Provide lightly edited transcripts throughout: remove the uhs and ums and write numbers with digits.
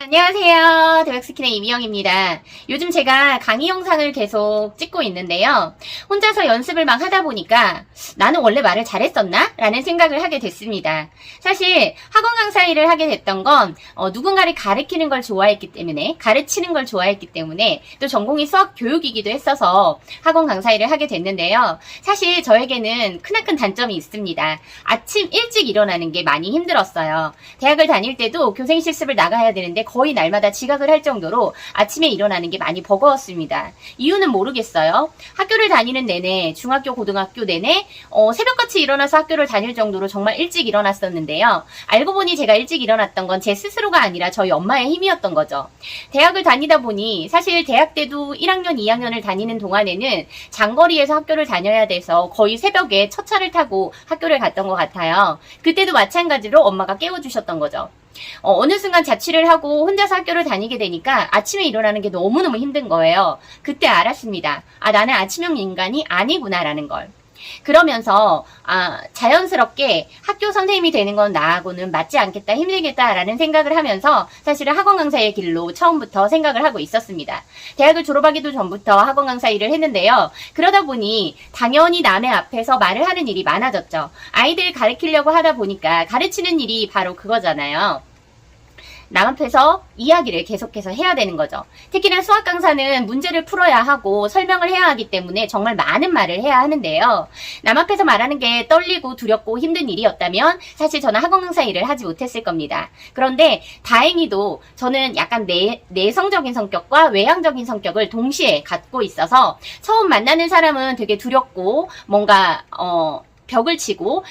안녕하세요. 대박스킨의 이미영입니다. 요즘 제가 강의 영상을 계속 찍고 있는데요. 혼자서 연습을 막 하다 보니까 나는 원래 말을 잘했었나? 라는 생각을 하게 됐습니다. 사실 학원 강사 일을 하게 됐던 건 누군가를 가르치는 걸 좋아했기 때문에, 가르치는 걸 좋아했기 때문에, 또 전공이 수학 교육이기도 했어서 학원 강사 일을 하게 됐는데요. 사실 저에게는 크나큰 단점이 있습니다. 아침 일찍 일어나는 게 많이 힘들었어요. 대학을 다닐 때도 교생 실습을 나가야 되는데 거의 날마다 지각을 할 정도로 아침에 일어나는 게 많이 버거웠습니다. 이유는 모르겠어요. 학교를 다니는 내내, 중학교, 고등학교 내내 새벽같이 일어나서 학교를 다닐 정도로 정말 일찍 일어났었는데요. 알고 보니 제가 일찍 일어났던 건 제 스스로가 아니라 저희 엄마의 힘이었던 거죠. 대학을 다니다 보니 사실 대학 때도 1학년, 2학년을 다니는 동안에는 장거리에서 학교를 다녀야 돼서 거의 새벽에 첫 차를 타고 학교를 갔던 것 같아요. 그때도 마찬가지로 엄마가 깨워주셨던 거죠. 어느 순간 자취를 하고 혼자서 학교를 다니게 되니까 아침에 일어나는 게 너무너무 힘든 거예요. 그때 알았습니다. 나는 아침형 인간이 아니구나라는 걸. 그러면서 자연스럽게 학교 선생님이 되는 건 나하고는 맞지 않겠다, 힘들겠다라는 생각을 하면서 사실은 학원 강사의 길로 처음부터 생각을 하고 있었습니다. 대학을 졸업하기도 전부터 학원 강사 일을 했는데요. 그러다 보니 당연히 남의 앞에서 말을 하는 일이 많아졌죠. 아이들 가르치려고 하다 보니까 가르치는 일이 바로 그거잖아요. 남 앞에서 이야기를 계속해서 해야 되는 거죠. 특히나 수학 강사는 문제를 풀어야 하고 설명을 해야 하기 때문에 정말 많은 말을 해야 하는데요. 남 앞에서 말하는 게 떨리고 두렵고 힘든 일이었다면 사실 저는 학원 강사 일을 하지 못했을 겁니다. 그런데 다행히도 저는 약간 내성적인 성격과 외향적인 성격을 동시에 갖고 있어서 처음 만나는 사람은 되게 두렵고 뭔가 벽을 치고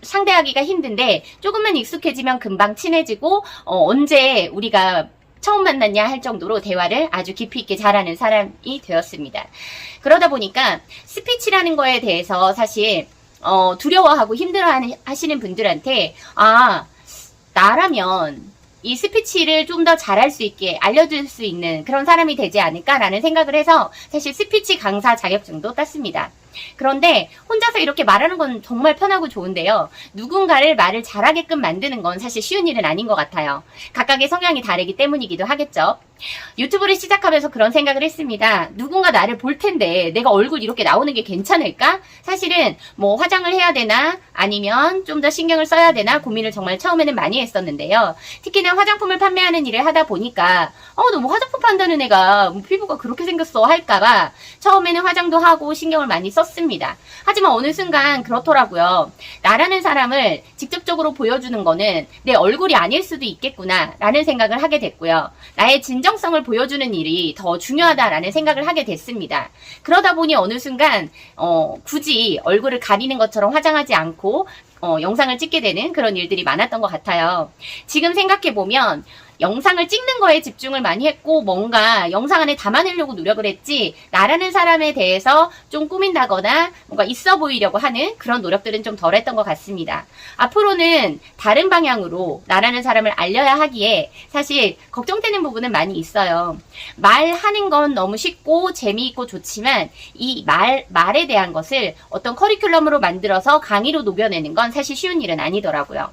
상대하기가 힘든데 조금만 익숙해지면 금방 친해지고 언제 우리가 처음 만났냐 할 정도로 대화를 아주 깊이 있게 잘하는 사람이 되었습니다. 그러다 보니까 스피치라는 거에 대해서 사실 두려워하고 힘들어 하시는 분들한테 나라면 이 스피치를 좀 더 잘할 수 있게 알려줄 수 있는 그런 사람이 되지 않을까라는 생각을 해서 사실 스피치 강사 자격증도 땄습니다. 그런데 혼자서 이렇게 말하는 건 정말 편하고 좋은데요. 누군가를 말을 잘하게끔 만드는 건 사실 쉬운 일은 아닌 것 같아요. 각각의 성향이 다르기 때문이기도 하겠죠. 유튜브를 시작하면서 그런 생각을 했습니다. 누군가 나를 볼 텐데 내가 얼굴 이렇게 나오는 게 괜찮을까? 사실은 뭐 화장을 해야 되나 아니면 좀 더 신경을 써야 되나 고민을 정말 처음에는 많이 했었는데요. 특히나 화장품을 판매하는 일을 하다 보니까 너무 화장품 판다는 애가 뭐 피부가 그렇게 생겼어 할까봐 처음에는 화장도 하고 신경을 많이 썼습니다. 하지만 어느 순간 그렇더라고요. 나라는 사람을 직접적으로 보여주는 거는 내 얼굴이 아닐 수도 있겠구나 라는 생각을 하게 됐고요. 나의 진정성을 보여주는 일이 더 중요하다라는 생각을 하게 됐습니다. 그러다 보니 어느 순간 굳이 얼굴을 가리는 것처럼 화장하지 않고 영상을 찍게 되는 그런 일들이 많았던 것 같아요. 지금 생각해보면 영상을 찍는 거에 집중을 많이 했고 뭔가 영상 안에 담아내려고 노력을 했지 나라는 사람에 대해서 좀 꾸민다거나 뭔가 있어 보이려고 하는 그런 노력들은 좀 덜했던 것 같습니다. 앞으로는 다른 방향으로 나라는 사람을 알려야 하기에 사실 걱정되는 부분은 많이 있어요. 말하는 건 너무 쉽고 재미있고 좋지만 이 말에 대한 것을 어떤 커리큘럼으로 만들어서 강의로 녹여내는 건 사실 쉬운 일은 아니더라고요.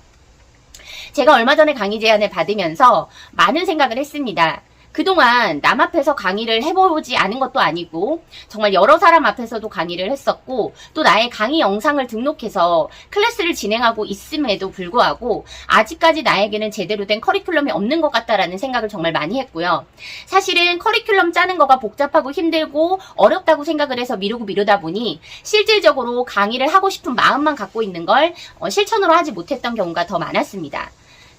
제가 얼마 전에 강의 제안을 받으면서 많은 생각을 했습니다. 그동안 남 앞에서 강의를 해보지 않은 것도 아니고 정말 여러 사람 앞에서도 강의를 했었고 또 나의 강의 영상을 등록해서 클래스를 진행하고 있음에도 불구하고 아직까지 나에게는 제대로 된 커리큘럼이 없는 것 같다라는 생각을 정말 많이 했고요. 사실은 커리큘럼 짜는 거가 복잡하고 힘들고 어렵다고 생각을 해서 미루다 보니 실질적으로 강의를 하고 싶은 마음만 갖고 있는 걸 실천으로 하지 못했던 경우가 더 많았습니다.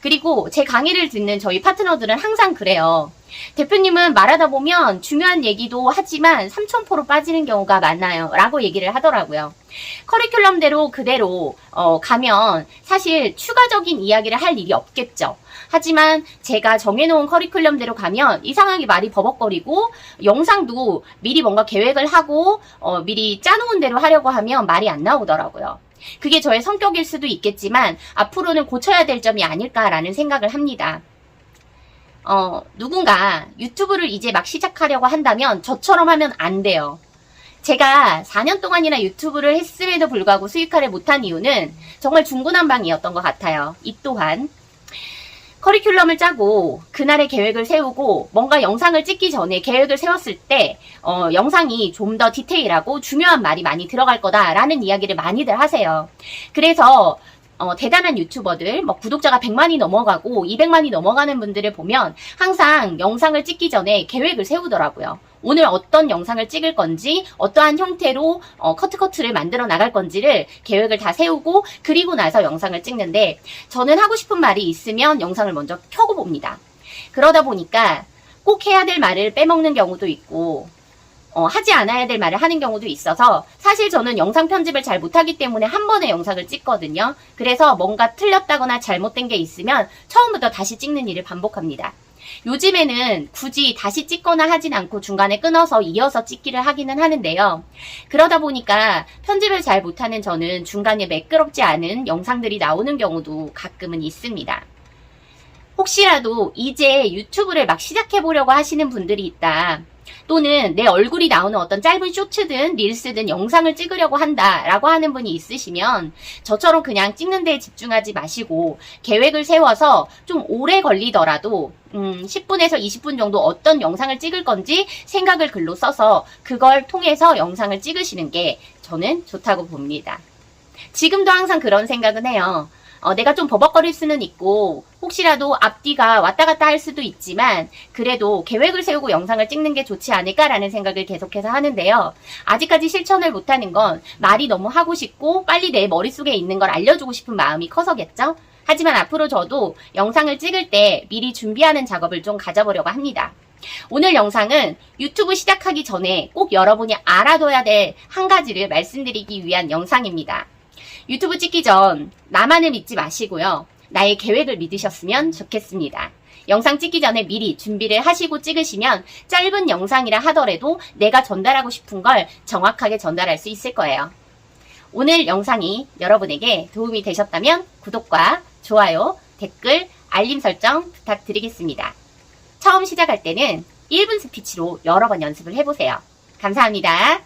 그리고 제 강의를 듣는 저희 파트너들은 항상 그래요. 대표님은 말하다 보면 중요한 얘기도 하지만 삼천포로 빠지는 경우가 많아요 라고 얘기를 하더라고요. 커리큘럼대로 그대로 가면 사실 추가적인 이야기를 할 일이 없겠죠. 하지만 제가 정해놓은 커리큘럼대로 가면 이상하게 말이 버벅거리고 영상도 미리 뭔가 계획을 하고 미리 짜놓은 대로 하려고 하면 말이 안 나오더라고요. 그게 저의 성격일 수도 있겠지만 앞으로는 고쳐야 될 점이 아닐까라는 생각을 합니다. 누군가 유튜브를 이제 막 시작하려고 한다면 저처럼 하면 안 돼요. 제가 4년 동안이나 유튜브를 했음에도 불구하고 수익화를 못한 이유는 정말 중구난방이었던 것 같아요. 이 또한 커리큘럼을 짜고 그날의 계획을 세우고 뭔가 영상을 찍기 전에 계획을 세웠을 때 영상이 좀 더 디테일하고 중요한 말이 많이 들어갈 거다라는 이야기를 많이들 하세요. 그래서 대단한 유튜버들, 구독자가 100만이 넘어가고 200만이 넘어가는 분들을 보면 항상 영상을 찍기 전에 계획을 세우더라고요. 오늘 어떤 영상을 찍을 건지, 어떠한 형태로 커트를 만들어 나갈 건지를 계획을 다 세우고 그리고 나서 영상을 찍는데, 저는 하고 싶은 말이 있으면 영상을 먼저 켜고 봅니다. 그러다 보니까 꼭 해야 될 말을 빼먹는 경우도 있고 하지 않아야 될 말을 하는 경우도 있어서, 사실 저는 영상 편집을 잘 못하기 때문에 한 번에 영상을 찍거든요. 그래서 뭔가 틀렸다거나 잘못된 게 있으면 처음부터 다시 찍는 일을 반복합니다. 요즘에는 굳이 다시 찍거나 하진 않고 중간에 끊어서 이어서 찍기를 하기는 하는데요. 그러다 보니까 편집을 잘 못하는 저는 중간에 매끄럽지 않은 영상들이 나오는 경우도 가끔은 있습니다. 혹시라도 이제 유튜브를 막 시작해보려고 하시는 분들이 있다, 또는 내 얼굴이 나오는 어떤 짧은 쇼츠든 릴스든 영상을 찍으려고 한다라고 하는 분이 있으시면, 저처럼 그냥 찍는 데에 집중하지 마시고 계획을 세워서 좀 오래 걸리더라도 10분에서 20분 정도 어떤 영상을 찍을 건지 생각을 글로 써서 그걸 통해서 영상을 찍으시는 게 저는 좋다고 봅니다. 지금도 항상 그런 생각은 해요. 내가 좀 버벅거릴 수는 있고 혹시라도 앞뒤가 왔다 갔다 할 수도 있지만 그래도 계획을 세우고 영상을 찍는 게 좋지 않을까라는 생각을 계속해서 하는데요. 아직까지 실천을 못하는 건 말이 너무 하고 싶고 빨리 내 머릿속에 있는 걸 알려주고 싶은 마음이 커서겠죠? 하지만 앞으로 저도 영상을 찍을 때 미리 준비하는 작업을 좀 가져보려고 합니다. 오늘 영상은 유튜브 시작하기 전에 꼭 여러분이 알아둬야 될 한 가지를 말씀드리기 위한 영상입니다. 유튜브 찍기 전 나만을 믿지 마시고요. 나의 계획을 믿으셨으면 좋겠습니다. 영상 찍기 전에 미리 준비를 하시고 찍으시면 짧은 영상이라 하더라도 내가 전달하고 싶은 걸 정확하게 전달할 수 있을 거예요. 오늘 영상이 여러분에게 도움이 되셨다면 구독과 좋아요, 댓글, 알림 설정 부탁드리겠습니다. 처음 시작할 때는 1분 스피치로 여러 번 연습을 해보세요. 감사합니다.